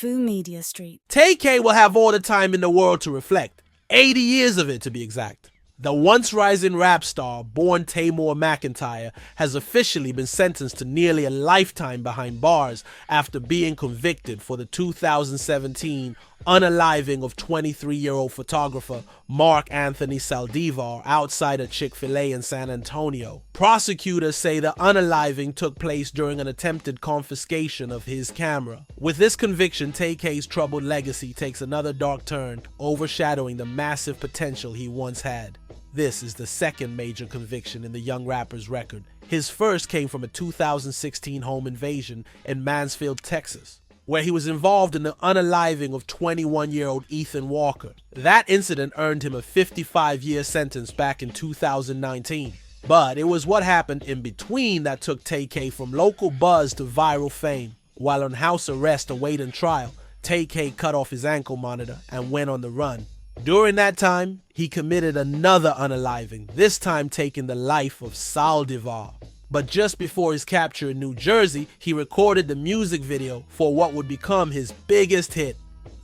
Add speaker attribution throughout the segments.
Speaker 1: Fu Media Street.
Speaker 2: TAY will have all the time in the world to reflect. 80 years of it, to be exact. The once rising rap star, born Taymor McIntyre, has officially been sentenced to nearly a lifetime behind bars after being convicted for the 2017 unaliving of 23-year-old photographer Mark Anthony Saldivar outside a Chick-fil-A in San Antonio. Prosecutors say the unaliving took place during an attempted confiscation of his camera. With this conviction, TAY's troubled legacy takes another dark turn, overshadowing the massive potential he once had. This is the second major conviction in the young rapper's record. His first came from a 2016 home invasion in Mansfield, Texas, where he was involved in the unaliving of 21-year-old Ethan Walker. That incident earned him a 55-year sentence back in 2019. But it was what happened in between that took TAY from local buzz to viral fame. While on house arrest awaiting trial, TAY cut off his ankle monitor and went on the run. During that time, he committed another unaliving, this time taking the life of Saldivar. But just before his capture in New Jersey, he recorded the music video for what would become his biggest hit,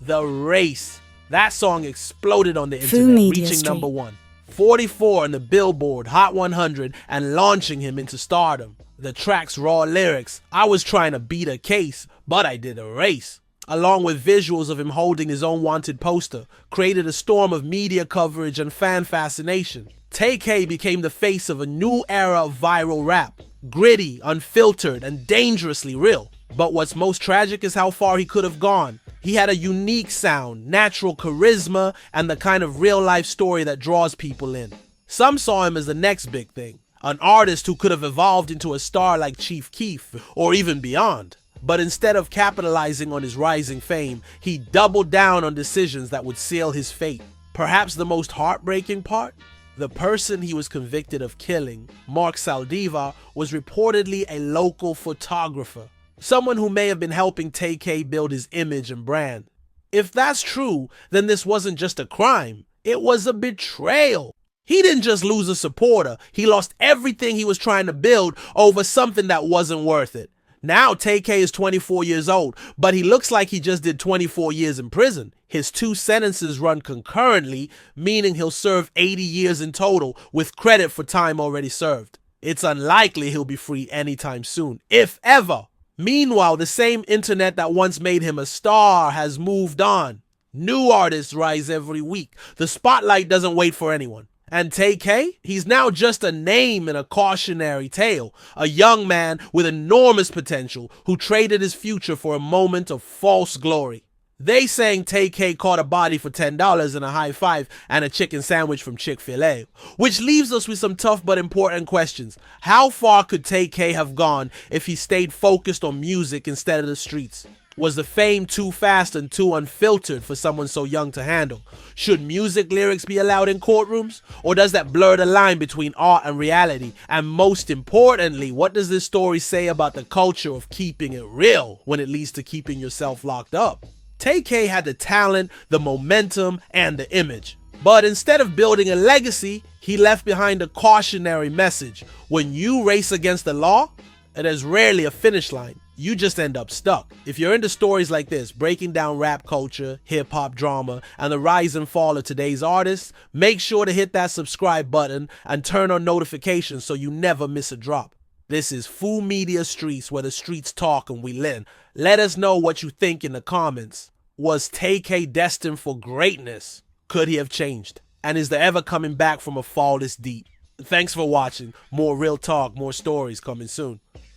Speaker 2: The Race. That song exploded on the internet, reaching number 1, 44 on the Billboard Hot 100 and launching him into stardom. The track's raw lyrics, "I was trying to beat a case, but I did a race," along with visuals of him holding his own wanted poster, created a storm of media coverage and fan fascination. TAY became the face of a new era of viral rap, gritty, unfiltered, and dangerously real. But what's most tragic is how far he could have gone. He had a unique sound, natural charisma, and the kind of real-life story that draws people in. Some saw him as the next big thing, an artist who could have evolved into a star like Chief Keef, or even beyond. But instead of capitalizing on his rising fame, he doubled down on decisions that would seal his fate. Perhaps the most heartbreaking part? The person he was convicted of killing, Mark Saldivar, was reportedly a local photographer, someone who may have been helping TAY build his image and brand. If that's true, then this wasn't just a crime, it was a betrayal. He didn't just lose a supporter, he lost everything he was trying to build over something that wasn't worth it. Now TAY is 24 years old, but he looks like he just did 24 years in prison. His 2 sentences run concurrently, meaning he'll serve 80 years in total, with credit for time already served. It's unlikely he'll be free anytime soon, if ever. Meanwhile, the same internet that once made him a star has moved on. New artists rise every week. The spotlight doesn't wait for anyone. And TAY? He's now just a name in a cautionary tale. A young man with enormous potential who traded his future for a moment of false glory. They saying TAY caught a body for $10 and a high five and a chicken sandwich from Chick-fil-A. Which leaves us with some tough but important questions. How far could TAY have gone if he stayed focused on music instead of the streets? Was the fame too fast and too unfiltered for someone so young to handle? Should music lyrics be allowed in courtrooms? Or does that blur the line between art and reality? And most importantly, what does this story say about the culture of keeping it real when it leads to keeping yourself locked up? TAY had the talent, the momentum, and the image. But instead of building a legacy, he left behind a cautionary message. When you race against the law, there's rarely a finish line. You just end up stuck. If you're into stories like this, breaking down rap culture, hip-hop drama, and the rise and fall of today's artists, make sure to hit that subscribe button and turn on notifications so you never miss a drop. This is Fu Media Streets, where the streets talk and we learn. Let us know what you think in the comments. Was TAY destined for greatness? Could he have changed? And is there ever coming back from a fall this deep? Thanks for watching. More real talk, more stories coming soon.